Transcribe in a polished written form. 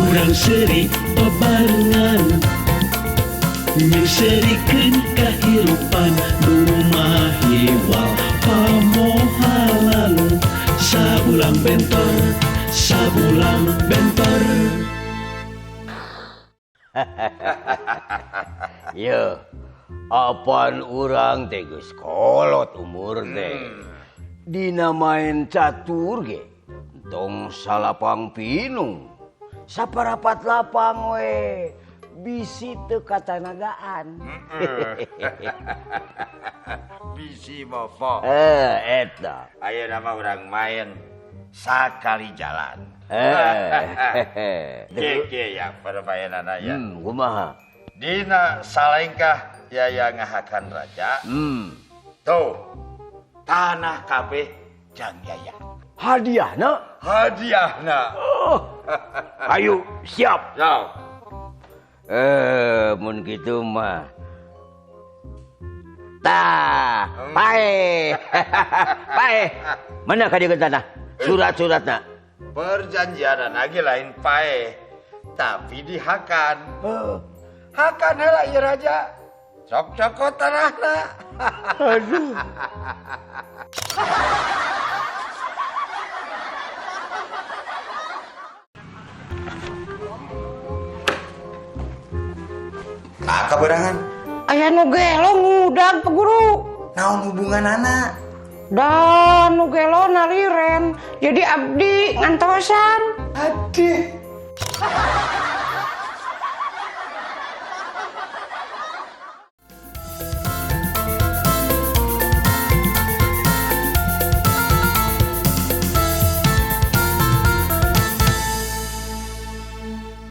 urang seri bebarengan nyerikeun kahirupan rumah hiwal pamohalan sabulang bentor Yo, apaan urang teh geus kolot umur teh. Dina main catur ge, tong salapang pinung. Saparapat lapang we, bisi teu katanagaan. Bisi mofo. Eta. Ayo nama urang main sakali jalan. Keke ya permainan aya. Kumaha? Dina salengkah yaya ngahakan raja. Tuh, tanah kabeh jang yaya. Hadiahna? Hadiahna. Ayo, siap. Siap. Mun kitu mah. Tah, pae. Pae. Mana ka dieu tanah? Surat-suratna. Perjanjian lagi lain pae, tapi dihakan. Hakan heula ieu raja. Sok cokot tanahna. Aduh. Kaberangan. Aya nu gelo ngudag Pak Guru. Naon hubungan anak? Dan nu gelo naliren jadi abdi ngantosan. Aduh.